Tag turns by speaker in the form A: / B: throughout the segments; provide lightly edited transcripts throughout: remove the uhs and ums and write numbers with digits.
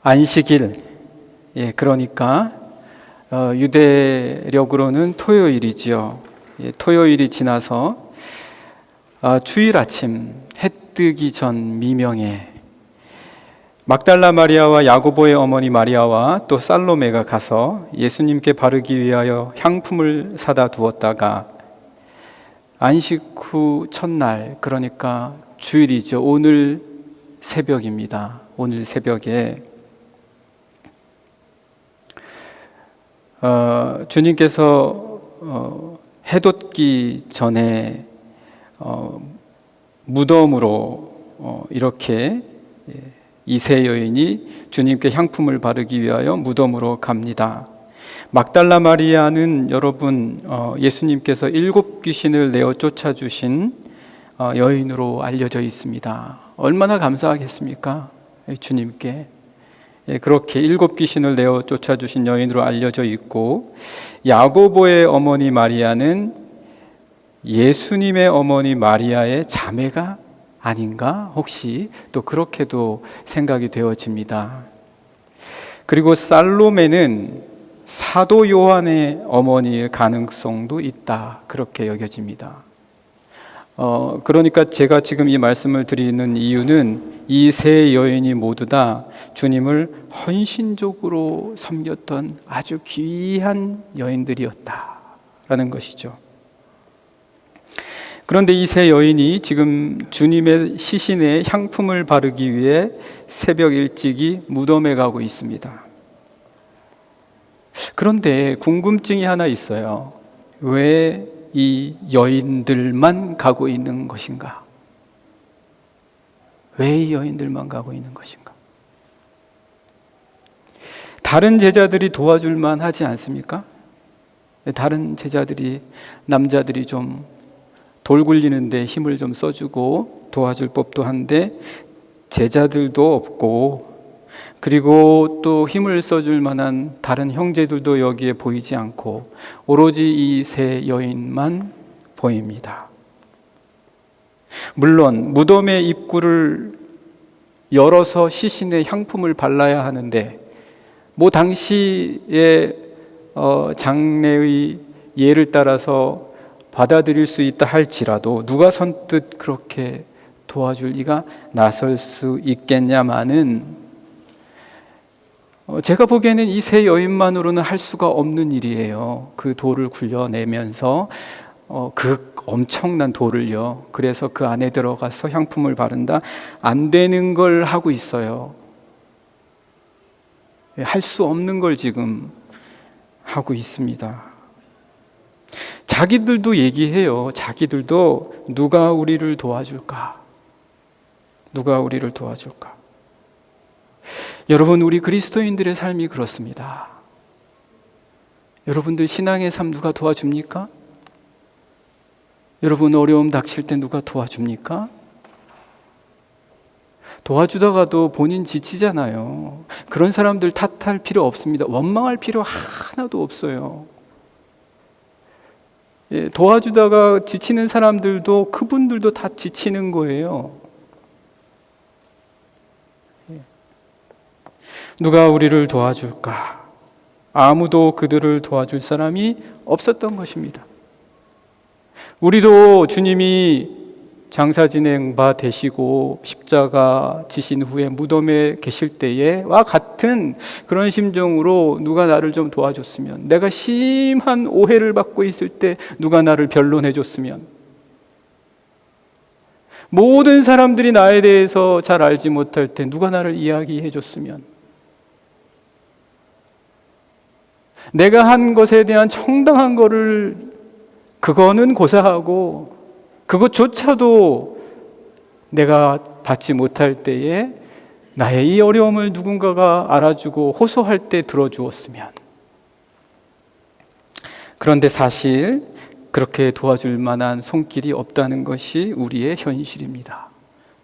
A: 안식일, 그러니까 유대력으로는 토요일이지요. 토요일이 지나서 주일 아침 해 뜨기 전 미명에 막달라 마리아와 야고보의 어머니 마리아와 또 살로메가 가서 예수님께 바르기 위하여 향품을 사다 두었다가 안식 후 첫날, 그러니까 주일이죠. 오늘 새벽입니다. 오늘 새벽에 주님께서 해 돋기 전에 무덤으로 이렇게 이 세 여인이 주님께 향품을 바르기 위하여 무덤으로 갑니다. 막달라 마리아는 여러분 예수님께서 7 귀신을 내어 쫓아주신 여인으로 알려져 있습니다. 얼마나 감사하겠습니까? 주님께. 그렇게 7 귀신을 내어 쫓아주신 여인으로 알려져 있고, 야고보의 어머니 마리아는 예수님의 어머니 마리아의 자매가 아닌가? 혹시 또 그렇게도 생각이 되어집니다. 그리고 살로메는 사도 요한의 어머니일 가능성도 있다, 그렇게 여겨집니다. 그러니까 제가 지금 이 말씀을 드리는 이유는 이 세 여인이 모두 다 주님을 헌신적으로 섬겼던 아주 귀한 여인들이었다라는 것이죠. 그런데 이 세 여인이 지금 주님의 시신에 향품을 바르기 위해 새벽 일찍이 무덤에 가고 있습니다. 그런데 궁금증이 하나 있어요. 왜 이 여인들만 가고 있는 것인가? 왜 이 여인들만 가고 있는 것인가? 다른 제자들이 도와줄 만 하지 않습니까? 다른 제자들이, 남자들이 좀 돌 굴리는데 힘을 좀 써주고 도와줄 법도 한데 제자들도 없고, 그리고 또 힘을 써줄 만한 다른 형제들도 여기에 보이지 않고 오로지 이 세 여인만 보입니다. 물론 무덤의 입구를 열어서 시신에 향품을 발라야 하는데 당시의 장례의 예를 따라서 받아들일 수 있다 할지라도 누가 선뜻 그렇게 도와줄 리가 나설 수 있겠냐마는, 제가 보기에는 이 세 여인만으로는 할 수가 없는 일이에요. 그 돌을 굴려내면서 그 엄청난 돌을요, 그래서 그 안에 들어가서 향품을 바른다, 안 되는 걸 하고 있어요. 할 수 없는 걸 지금 하고 있습니다. 자기들도 얘기해요. 자기들도 누가 우리를 도와줄까? 누가 우리를 도와줄까? 여러분, 우리 그리스도인들의 삶이 그렇습니다. 여러분들 신앙의 삶 누가 도와줍니까? 여러분 어려움 닥칠 때 누가 도와줍니까? 도와주다가도 본인 지치잖아요. 그런 사람들 탓할 필요 없습니다. 원망할 필요 하나도 없어요. 도와주다가 지치는 사람들도 그분들도 다 지치는 거예요. 누가 우리를 도와줄까? 아무도 그들을 도와줄 사람이 없었던 것입니다. 우리도 주님이 장사 진행 바 되시고 십자가 지신 후에 무덤에 계실 때와 같은 그런 심정으로 누가 나를 좀 도와줬으면, 내가 심한 오해를 받고 있을 때 누가 나를 변론해 줬으면, 모든 사람들이 나에 대해서 잘 알지 못할 때 누가 나를 이야기해 줬으면, 내가 한 것에 대한 정당한 거를 그거는 고사하고 그것조차도 내가 받지 못할 때에 나의 이 어려움을 누군가가 알아주고 호소할 때 들어주었으면. 그런데 사실 그렇게 도와줄 만한 손길이 없다는 것이 우리의 현실입니다.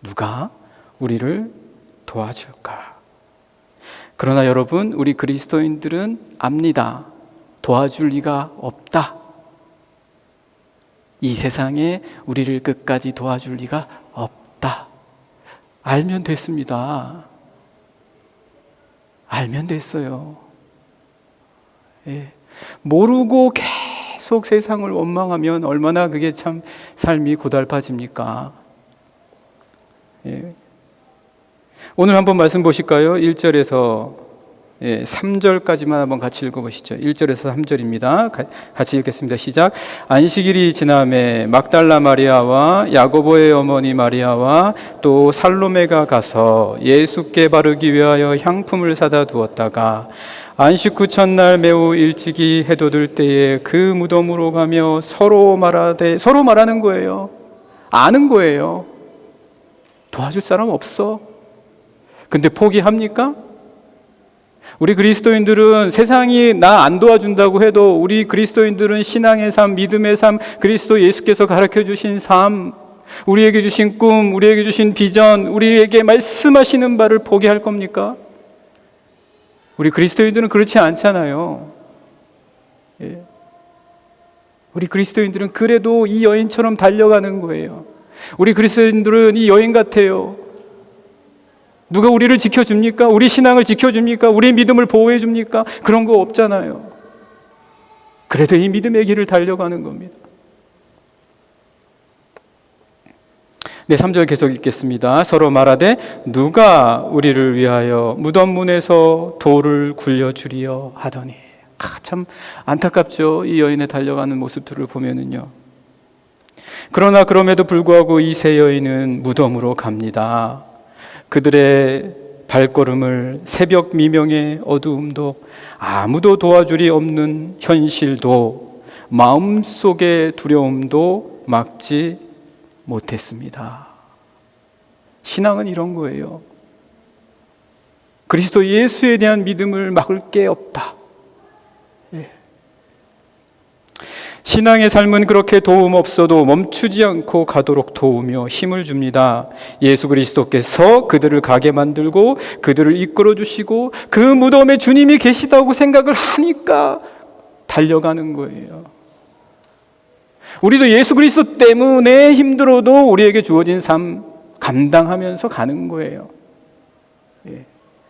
A: 누가 우리를 도와줄까? 그러나 여러분, 우리 그리스도인들은 압니다. 도와줄 리가 없다. 이 세상에 우리를 끝까지 도와줄 리가 없다. 알면 됐습니다. 알면 됐어요. 예. 모르고 계속 세상을 원망하면 얼마나 그게 참 삶이 고달파집니까? 예. 오늘 한번 말씀 보실까요? 1절에서 3절까지만 한번 같이 읽어보시죠. 1절에서 3절입니다. 같이 읽겠습니다. 시작. 안식일이 지남에 막달라 마리아와 야고보의 어머니 마리아와 또 살로메가 가서 예수께 바르기 위하여 향품을 사다 두었다가 안식 후 첫날 매우 일찍이 해돋을 때에 그 무덤으로 가며 서로 말하는 거예요. 아는 거예요. 도와줄 사람 없어. 근데 포기합니까? 우리 그리스도인들은 세상이 나 안 도와준다고 해도 우리 그리스도인들은 신앙의 삶, 믿음의 삶, 그리스도 예수께서 가르쳐 주신 삶, 우리에게 주신 꿈, 우리에게 주신 비전, 우리에게 말씀하시는 바를 포기할 겁니까? 우리 그리스도인들은 그렇지 않잖아요. 예. 우리 그리스도인들은 그래도 이 여인처럼 달려가는 거예요. 우리 그리스도인들은 이 여인 같아요. 누가 우리를 지켜줍니까? 우리 신앙을 지켜줍니까? 우리 믿음을 보호해줍니까? 그런 거 없잖아요. 그래도 이 믿음의 길을 달려가는 겁니다. 네, 3절 계속 읽겠습니다. 서로 말하되 누가 우리를 위하여 무덤 문에서 돌을 굴려주리여 하더니. 참 안타깝죠. 이 여인의 달려가는 모습들을 보면은요. 그러나 그럼에도 불구하고 이 세 여인은 무덤으로 갑니다. 그들의 발걸음을 새벽 미명의 어두움도 아무도 도와줄이 없는 현실도 마음속의 두려움도 막지 못했습니다. 신앙은 이런 거예요. 그리스도 예수에 대한 믿음을 막을 게 없다. 예. 신앙의 삶은 그렇게 도움 없어도 멈추지 않고 가도록 도우며 힘을 줍니다. 예수 그리스도께서 그들을 가게 만들고 그들을 이끌어 주시고 그 무덤에 주님이 계시다고 생각을 하니까 달려가는 거예요. 우리도 예수 그리스도 때문에 힘들어도 우리에게 주어진 삶 감당하면서 가는 거예요. 예.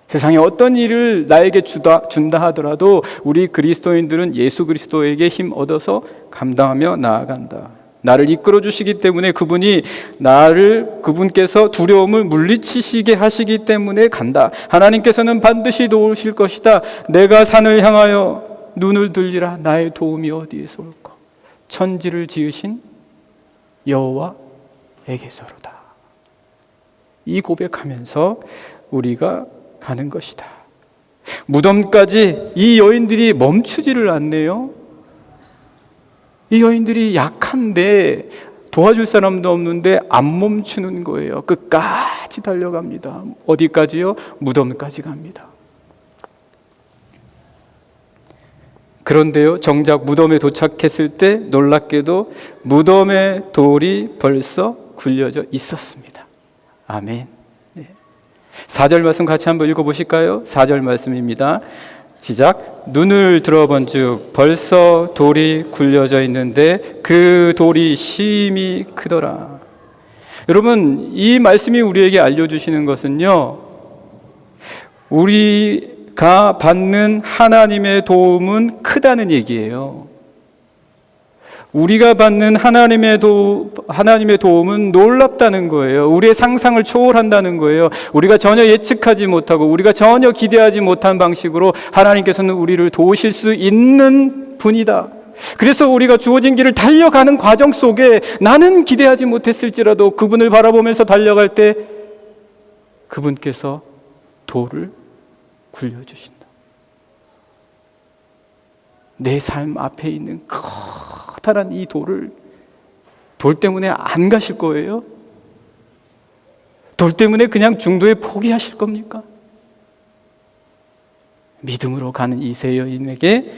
A: 세상에 어떤 일을 나에게 준다 하더라도 우리 그리스도인들은 예수 그리스도에게 힘 얻어서 감당하며 나아간다. 나를 이끌어 주시기 때문에 그분께서 두려움을 물리치시게 하시기 때문에 간다. 하나님께서는 반드시 도우실 것이다. 내가 산을 향하여 눈을 들리라. 나의 도움이 어디에서 올까? 천지를 지으신 여호와에게서로다. 이 고백하면서 우리가 가는 것이다. 무덤까지 이 여인들이 멈추지를 않네요. 이 여인들이 약한데 도와줄 사람도 없는데 안 멈추는 거예요. 끝까지 달려갑니다. 어디까지요? 무덤까지 갑니다. 그런데요, 정작 무덤에 도착했을 때 놀랍게도 무덤의 돌이 벌써 굴려져 있었습니다. 아멘. 4절 말씀 같이 한번 읽어보실까요? 4절 말씀입니다. 시작. 눈을 들어본 즉 벌써 돌이 굴려져 있는데 그 돌이 심히 크더라. 여러분, 이 말씀이 우리에게 알려주시는 것은요, 우리가 받는 하나님의 도움은 크다는 얘기예요. 우리가 받는 하나님의 도움은 놀랍다는 거예요. 우리의 상상을 초월한다는 거예요. 우리가 전혀 예측하지 못하고 우리가 전혀 기대하지 못한 방식으로 하나님께서는 우리를 도우실 수 있는 분이다. 그래서 우리가 주어진 길을 달려가는 과정 속에 나는 기대하지 못했을지라도 그분을 바라보면서 달려갈 때 그분께서 돌을 굴려주신다. 내 삶 앞에 있는 커다란 이 돌을, 돌 때문에 안 가실 거예요? 돌 때문에 그냥 중도에 포기하실 겁니까? 믿음으로 가는 이 세 여인에게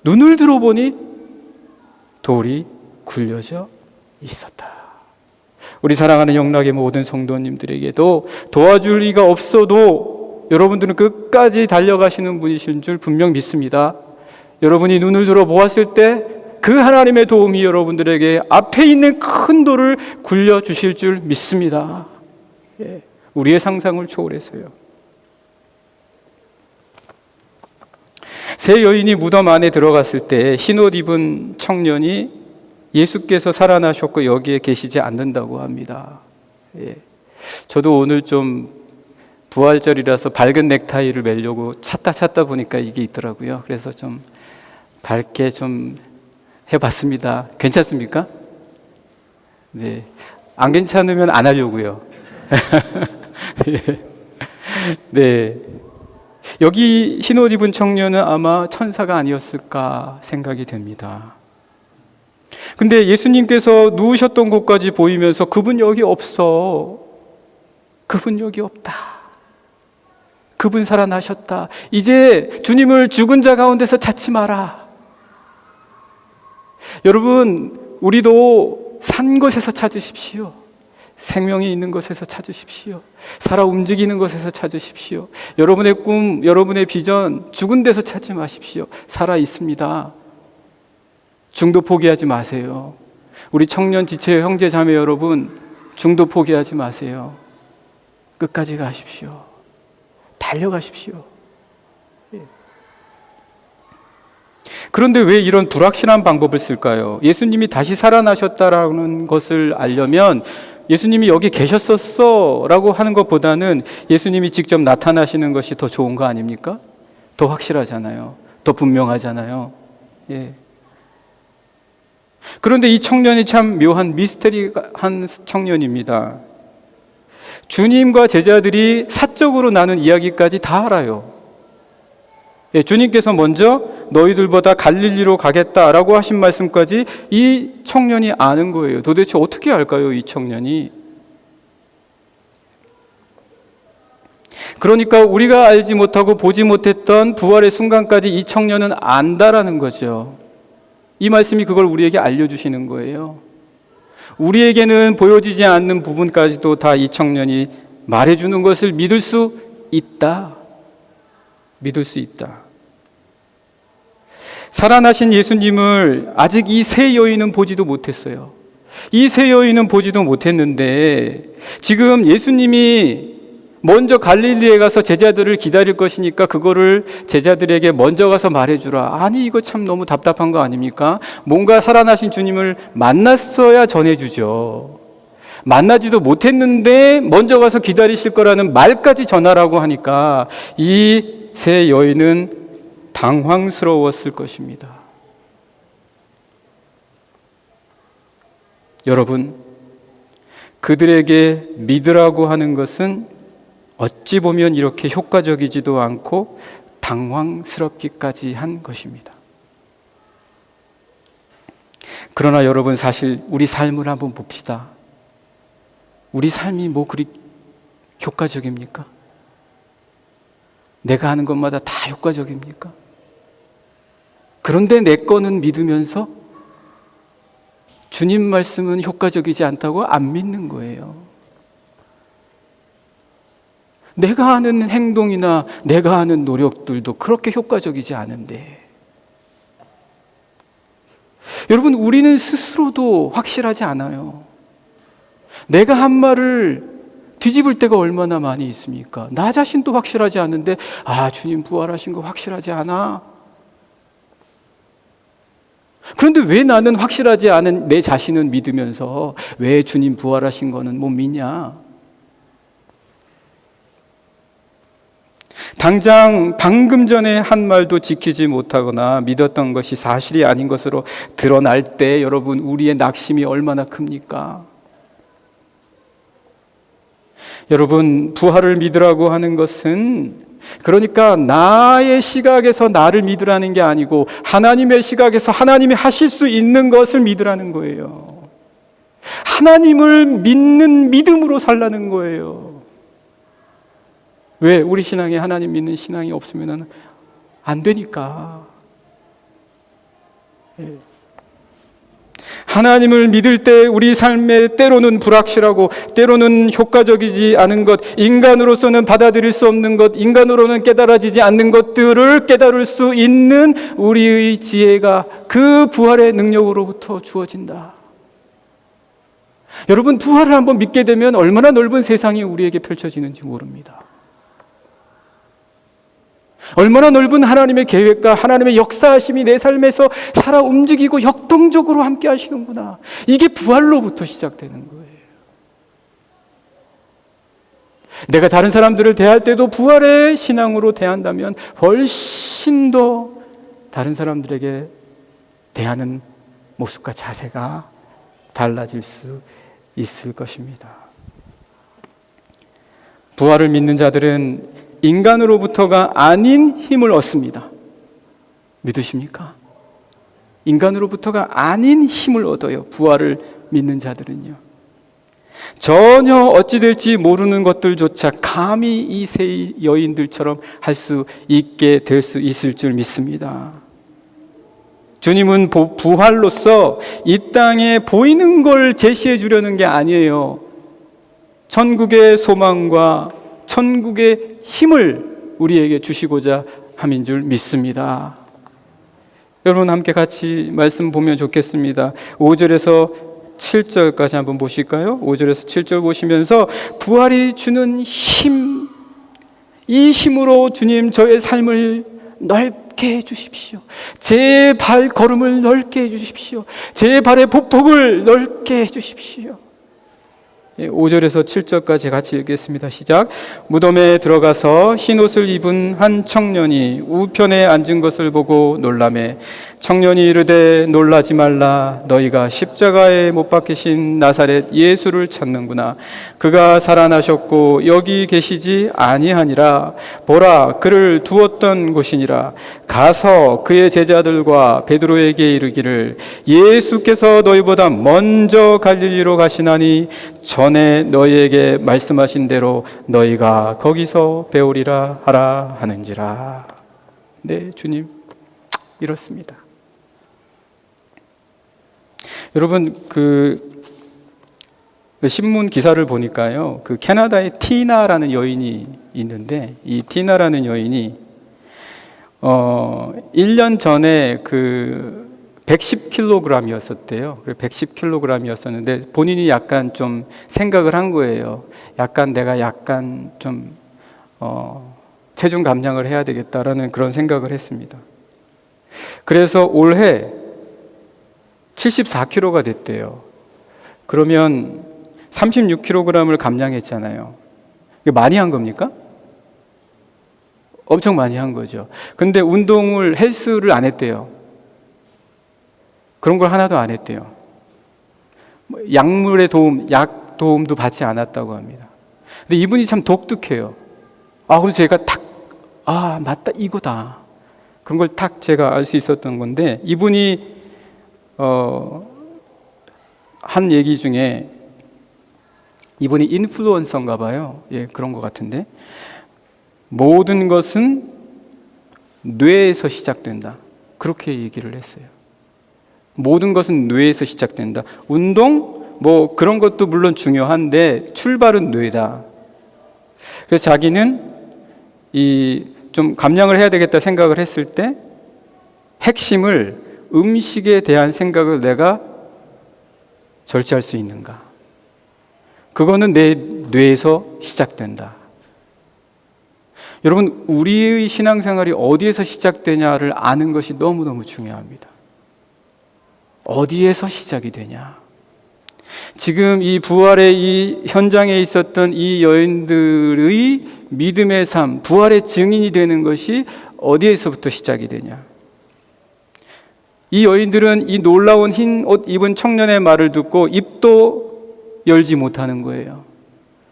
A: 눈을 들어보니 돌이 굴려져 있었다. 우리 사랑하는 영락의 모든 성도님들에게도 도와줄 리가 없어도 여러분들은 끝까지 달려가시는 분이신 줄 분명 믿습니다. 여러분이 눈을 들어 보았을 때 그 하나님의 도움이 여러분들에게 앞에 있는 큰 돌을 굴려주실 줄 믿습니다. 예, 우리의 상상을 초월해서요. 세 여인이 무덤 안에 들어갔을 때 흰옷 입은 청년이 예수께서 살아나셨고 여기에 계시지 않는다고 합니다. 예. 저도 오늘 좀 부활절이라서 밝은 넥타이를 매려고 찾다 보니까 이게 있더라고요. 그래서 좀 밝게 좀 해봤습니다. 괜찮습니까? 네. 안 괜찮으면 안 하려고요. 네. 여기 흰옷 입은 청년은 아마 천사가 아니었을까 생각이 됩니다. 근데 예수님께서 누우셨던 곳까지 보이면서 그분 여기 없어. 그분 여기 없다. 그분 살아나셨다. 이제 주님을 죽은 자 가운데서 찾지 마라. 여러분, 우리도 산 곳에서 찾으십시오. 생명이 있는 곳에서 찾으십시오. 살아 움직이는 곳에서 찾으십시오. 여러분의 꿈, 여러분의 비전, 죽은 데서 찾지 마십시오. 살아 있습니다. 중도 포기하지 마세요. 우리 청년 지체 형제 자매 여러분, 중도 포기하지 마세요. 끝까지 가십시오. 달려가십시오. 그런데 왜 이런 불확실한 방법을 쓸까요? 예수님이 다시 살아나셨다라는 것을 알려면 예수님이 여기 계셨었어 라고 하는 것보다는 예수님이 직접 나타나시는 것이 더 좋은 거 아닙니까? 더 확실하잖아요. 더 분명하잖아요. 예. 그런데 이 청년이 참 묘한 미스테리한 청년입니다. 주님과 제자들이 사적으로 나눈 이야기까지 다 알아요. 예, 주님께서 먼저 너희들보다 갈릴리로 가겠다라고 하신 말씀까지 이 청년이 아는 거예요. 도대체 어떻게 알까요, 이 청년이? 그러니까 우리가 알지 못하고 보지 못했던 부활의 순간까지 이 청년은 안다라는 거죠. 이 말씀이 그걸 우리에게 알려주시는 거예요. 우리에게는 보여지지 않는 부분까지도 다 이 청년이 말해주는 것을 믿을 수 있다. 믿을 수 있다. 살아나신 예수님을 아직 이 세 여인은 보지도 못했어요. 이 세 여인은 보지도 못했는데 지금 예수님이 먼저 갈릴리에 가서 제자들을 기다릴 것이니까 그거를 제자들에게 먼저 가서 말해주라. 아니, 이거 참 너무 답답한 거 아닙니까? 뭔가 살아나신 주님을 만났어야 전해주죠. 만나지도 못했는데 먼저 가서 기다리실 거라는 말까지 전하라고 하니까 이 세 여인은 당황스러웠을 것입니다. 여러분, 그들에게 믿으라고 하는 것은 어찌 보면 이렇게 효과적이지도 않고 당황스럽기까지 한 것입니다. 그러나 여러분, 사실 우리 삶을 한번 봅시다. 우리 삶이 뭐 그리 효과적입니까? 내가 하는 것마다 다 효과적입니까? 그런데 내 거는 믿으면서 주님 말씀은 효과적이지 않다고 안 믿는 거예요. 내가 하는 행동이나 내가 하는 노력들도 그렇게 효과적이지 않은데, 여러분, 우리는 스스로도 확실하지 않아요. 내가 한 말을 뒤집을 때가 얼마나 많이 있습니까? 나 자신도 확실하지 않은데, 주님 부활하신 거 확실하지 않아? 그런데 왜 나는 확실하지 않은 내 자신은 믿으면서 왜 주님 부활하신 거는 못 믿냐? 당장 방금 전에 한 말도 지키지 못하거나 믿었던 것이 사실이 아닌 것으로 드러날 때 여러분, 우리의 낙심이 얼마나 큽니까? 여러분, 부활을 믿으라고 하는 것은 그러니까 나의 시각에서 나를 믿으라는 게 아니고 하나님의 시각에서 하나님이 하실 수 있는 것을 믿으라는 거예요. 하나님을 믿는 믿음으로 살라는 거예요. 왜? 우리 신앙에 하나님 믿는 신앙이 없으면 안 되니까. 하나님을 믿을 때 우리 삶에 때로는 불확실하고 때로는 효과적이지 않은 것, 인간으로서는 받아들일 수 없는 것, 인간으로는 깨달아지지 않는 것들을 깨달을 수 있는 우리의 지혜가 그 부활의 능력으로부터 주어진다. 여러분, 부활을 한번 믿게 되면 얼마나 넓은 세상이 우리에게 펼쳐지는지 모릅니다. 얼마나 넓은 하나님의 계획과 하나님의 역사하심이 내 삶에서 살아 움직이고 역동적으로 함께 하시는구나. 이게 부활로부터 시작되는 거예요. 내가 다른 사람들을 대할 때도 부활의 신앙으로 대한다면 훨씬 더 다른 사람들에게 대하는 모습과 자세가 달라질 수 있을 것입니다. 부활을 믿는 자들은 인간으로부터가 아닌 힘을 얻습니다. 믿으십니까? 인간으로부터가 아닌 힘을 얻어요. 부활을 믿는 자들은요. 전혀 어찌 될지 모르는 것들조차 감히 이 세 여인들처럼 할 수 있게 될 수 있을 줄 믿습니다. 주님은 부활로서 이 땅에 보이는 걸 제시해 주려는 게 아니에요. 천국의 소망과 천국의 힘을 우리에게 주시고자 함인 줄 믿습니다. 여러분 함께 같이 말씀 보면 좋겠습니다. 5절에서 7절까지 한번 보실까요? 5절에서 7절 보시면서 부활이 주는 힘, 이 힘으로 주님 저의 삶을 넓게 해주십시오. 제 발걸음을 넓게 해주십시오. 제 발의 보폭을 넓게 해주십시오. 5절에서 7절까지 같이 읽겠습니다. 시작. 무덤에 들어가서 흰옷을 입은 한 청년이 우편에 앉은 것을 보고 놀라매 청년이 이르되 놀라지 말라. 너희가 십자가에 못 박히신 나사렛 예수를 찾는구나. 그가 살아나셨고 여기 계시지 아니하니라. 보라, 그를 두었던 곳이니라. 가서 그의 제자들과 베드로에게 이르기를 예수께서 너희보다 먼저 갈릴리로 가시나니 전에 너희에게 말씀하신 대로 너희가 거기서 배우리라 하라 하는지라. 네, 주님 이렇습니다. 여러분 그 신문 기사를 보니까요, 그 캐나다의 티나라는 여인이 있는데 이 티나라는 여인이 1년 전에 그 110kg이었었대요. 110kg이었었는데 본인이 약간 좀 생각을 한 거예요. 내가 약간 좀 체중 감량을 해야 되겠다라는 그런 생각을 했습니다. 그래서 올해 74kg가 됐대요. 그러면 36kg을 감량했잖아요. 이게 많이 한 겁니까? 엄청 많이 한 거죠. 근데 헬스를 안 했대요. 그런 걸 하나도 안 했대요. 약물의 도움, 약 도움도 받지 않았다고 합니다. 근데 이분이 참 독특해요. 그래서 제가 맞다, 이거다. 그런 걸 제가 알 수 있었던 건데, 이분이 한 얘기 중에, 이분이 인플루언서인가 봐요. 예, 그런 것 같은데, 모든 것은 뇌에서 시작된다. 그렇게 얘기를 했어요. 모든 것은 뇌에서 시작된다. 운동, 그런 것도 물론 중요한데 출발은 뇌다. 그래서 자기는 좀 감량을 해야 되겠다 생각을 했을 때 핵심을 음식에 대한 생각을 내가 절제할 수 있는가. 그거는 내 뇌에서 시작된다. 여러분, 우리의 신앙생활이 어디에서 시작되냐를 아는 것이 너무너무 중요합니다. 어디에서 시작이 되냐. 지금 이 부활의 이 현장에 있었던 이 여인들의 믿음의 삶, 부활의 증인이 되는 것이 어디에서부터 시작이 되냐. 이 여인들은 이 놀라운 흰 옷 입은 청년의 말을 듣고 입도 열지 못하는 거예요.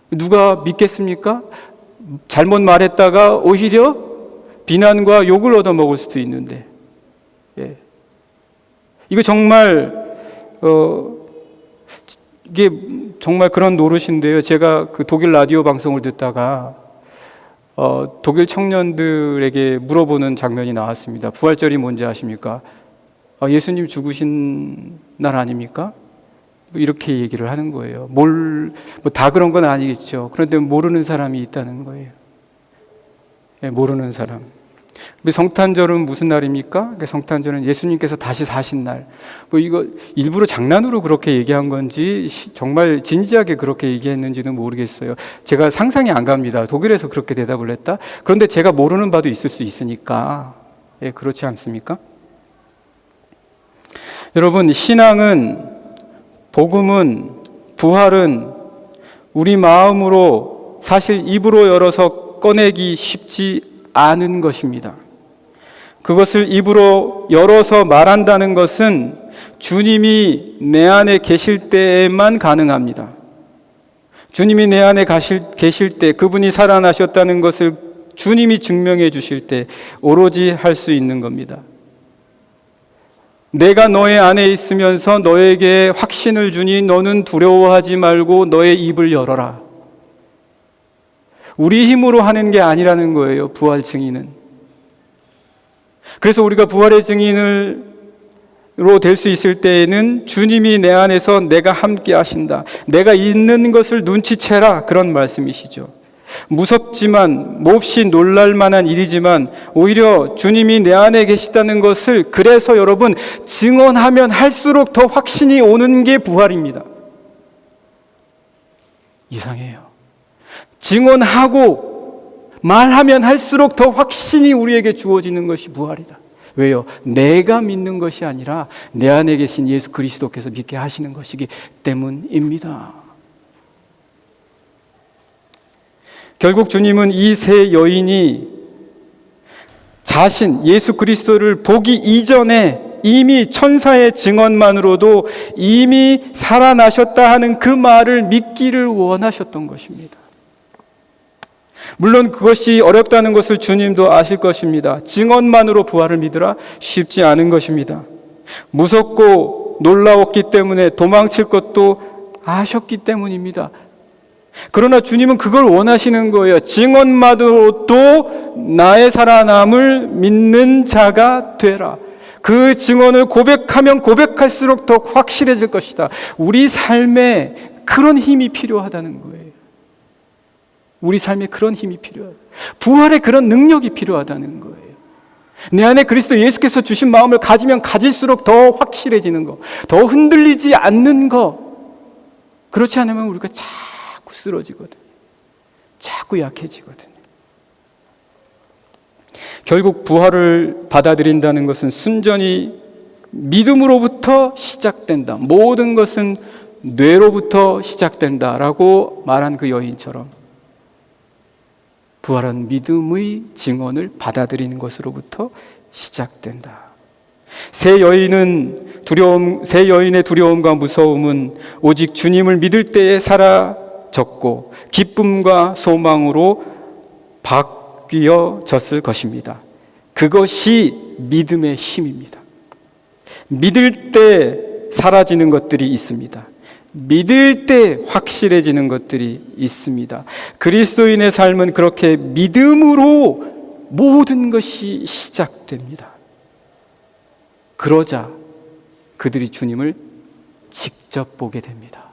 A: 누가 믿겠습니까? 잘못 말했다가 오히려 비난과 욕을 얻어먹을 수도 있는데, 예. 이거 정말 이게 정말 그런 노릇인데요. 제가 그 독일 라디오 방송을 듣다가 독일 청년들에게 물어보는 장면이 나왔습니다. 부활절이 뭔지 아십니까? 예수님 죽으신 날 아닙니까? 이렇게 얘기를 하는 거예요. 다 그런 건 아니겠죠. 그런데 모르는 사람이 있다는 거예요. 예, 모르는 사람. 우리 성탄절은 무슨 날입니까? 성탄절은 예수님께서 다시 사신 날. 이거 일부러 장난으로 그렇게 얘기한 건지 정말 진지하게 그렇게 얘기했는지는 모르겠어요. 제가 상상이 안 갑니다. 독일에서 그렇게 대답을 했다? 그런데 제가 모르는 바도 있을 수 있으니까. 예, 그렇지 않습니까? 여러분, 신앙은, 복음은, 부활은 우리 마음으로 사실 입으로 열어서 꺼내기 쉽지 않은 것입니다. 그것을 입으로 열어서 말한다는 것은 주님이 내 안에 계실 때에만 가능합니다. 주님이 내 안에 계실 때, 그분이 살아나셨다는 것을 주님이 증명해 주실 때 오로지 할 수 있는 겁니다. 내가 너의 안에 있으면서 너에게 확신을 주니 너는 두려워하지 말고 너의 입을 열어라. 우리 힘으로 하는 게 아니라는 거예요, 부활 증인은. 그래서 우리가 부활의 증인으로 될 수 있을 때에는 주님이 내 안에서 내가 함께 하신다. 내가 있는 것을 눈치채라. 그런 말씀이시죠. 무섭지만 몹시 놀랄 만한 일이지만 오히려 주님이 내 안에 계시다는 것을 그래서 여러분 증언하면 할수록 더 확신이 오는 게 부활입니다. 이상해요. 증언하고 말하면 할수록 더 확신이 우리에게 주어지는 것이 부활이다. 왜요? 내가 믿는 것이 아니라 내 안에 계신 예수 그리스도께서 믿게 하시는 것이기 때문입니다. 결국 주님은 이 세 여인이 자신 예수 그리스도를 보기 이전에 이미 천사의 증언만으로도 이미 살아나셨다 하는 그 말을 믿기를 원하셨던 것입니다. 물론 그것이 어렵다는 것을 주님도 아실 것입니다. 증언만으로 부활을 믿으라? 쉽지 않은 것입니다. 무섭고 놀라웠기 때문에 도망칠 것도 아셨기 때문입니다. 그러나 주님은 그걸 원하시는 거예요. 증언만으로도 나의 살아남을 믿는 자가 되라. 그 증언을 고백하면 고백할수록 더 확실해질 것이다. 우리 삶에 그런 힘이 필요하다는 거예요. 우리 삶에 그런 힘이 필요하다. 부활의 그런 능력이 필요하다는 거예요. 내 안에 그리스도 예수께서 주신 마음을 가지면 가질수록 더 확실해지는 거, 더 흔들리지 않는 거. 그렇지 않으면 우리가 자꾸 쓰러지거든요. 자꾸 약해지거든요. 결국 부활을 받아들인다는 것은 순전히 믿음으로부터 시작된다. 모든 것은 뇌로부터 시작된다라고 말한 그 여인처럼 부활은 믿음의 증언을 받아들이는 것으로부터 시작된다. 세 여인의 두려움과 무서움은 오직 주님을 믿을 때에 사라졌고 기쁨과 소망으로 바뀌어졌을 것입니다. 그것이 믿음의 힘입니다. 믿을 때 사라지는 것들이 있습니다. 믿을 때 확실해지는 것들이 있습니다. 그리스도인의 삶은 그렇게 믿음으로 모든 것이 시작됩니다. 그러자 그들이 주님을 직접 보게 됩니다.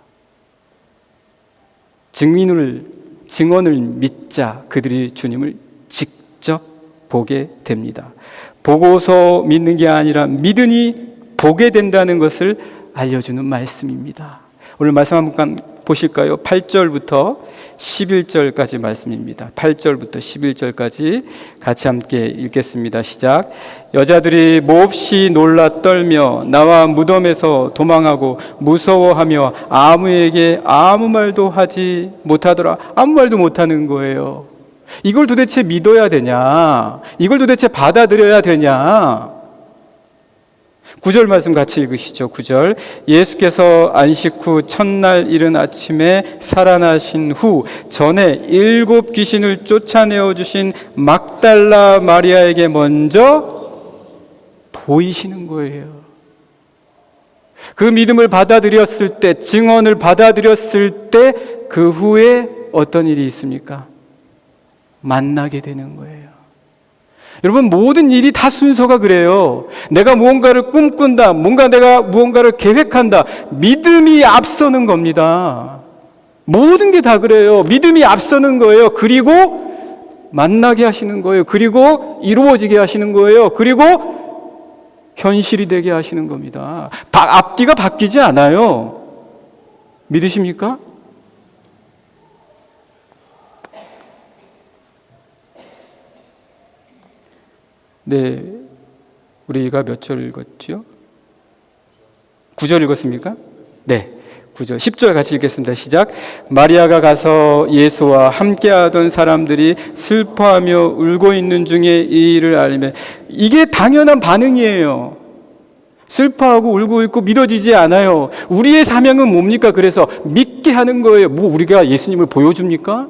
A: 증언을 믿자 그들이 주님을 직접 보게 됩니다. 보고서 믿는 게 아니라 믿으니 보게 된다는 것을 알려주는 말씀입니다. 오늘 말씀 한번 보실까요? 8절부터 11절까지 말씀입니다. 8절부터 11절까지 같이 함께 읽겠습니다. 시작. 여자들이 몹시 놀라 떨며 나와 무덤에서 도망하고 무서워하며 아무에게 아무 말도 하지 못하더라. 아무 말도 못하는 거예요. 이걸 도대체 믿어야 되냐? 이걸 도대체 받아들여야 되냐? 9절 말씀 같이 읽으시죠. 9절. 예수께서 안식 후 첫날 이른 아침에 살아나신 후 전에 7 귀신을 쫓아내어 주신 막달라 마리아에게 먼저 보이시는 거예요. 그 믿음을 받아들였을 때, 증언을 받아들였을 때 그 후에 어떤 일이 있습니까? 만나게 되는 거예요. 여러분, 모든 일이 다 순서가 그래요. 내가 무언가를 꿈꾼다, 내가 무언가를 계획한다, 믿음이 앞서는 겁니다. 모든 게 다 그래요. 믿음이 앞서는 거예요. 그리고 만나게 하시는 거예요. 그리고 이루어지게 하시는 거예요. 그리고 현실이 되게 하시는 겁니다. 앞뒤가 바뀌지 않아요. 믿으십니까? 네, 우리가 몇 절 읽었죠? 9절 읽었습니까? 네, 9절, 10절 같이 읽겠습니다. 시작. 마리아가 가서 예수와 함께하던 사람들이 슬퍼하며 울고 있는 중에 이 일을 알매. 이게 당연한 반응이에요. 슬퍼하고 울고 있고 믿어지지 않아요. 우리의 사명은 뭡니까? 그래서 믿게 하는 거예요. 뭐 우리가 예수님을 보여줍니까?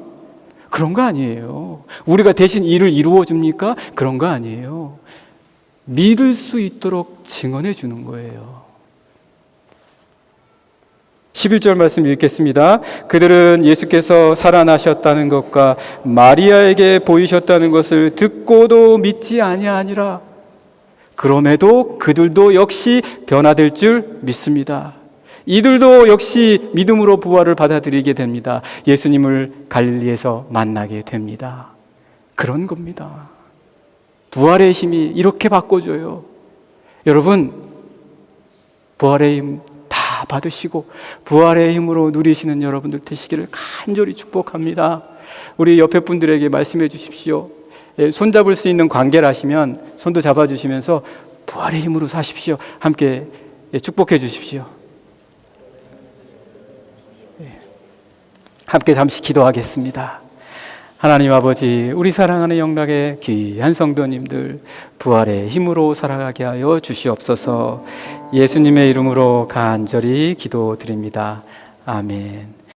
A: 그런 거 아니에요. 우리가 대신 일을 이루어 줍니까? 그런 거 아니에요. 믿을 수 있도록 증언해 주는 거예요. 11절 말씀 읽겠습니다. 그들은 예수께서 살아나셨다는 것과 마리아에게 보이셨다는 것을 듣고도 믿지 아니하니라. 그럼에도 그들도 역시 변화될 줄 믿습니다. 이들도 역시 믿음으로 부활을 받아들이게 됩니다. 예수님을 갈릴리에서 만나게 됩니다. 그런 겁니다. 부활의 힘이 이렇게 바꿔줘요. 여러분, 부활의 힘 다 받으시고 부활의 힘으로 누리시는 여러분들 되시기를 간절히 축복합니다. 우리 옆에 분들에게 말씀해 주십시오. 손잡을 수 있는 관계라시면 손도 잡아주시면서 부활의 힘으로 사십시오. 함께 축복해 주십시오. 함께 잠시 기도하겠습니다. 하나님 아버지, 우리 사랑하는 영락의 귀한 성도님들 부활의 힘으로 살아가게 하여 주시옵소서. 예수님의 이름으로 간절히 기도드립니다. 아멘.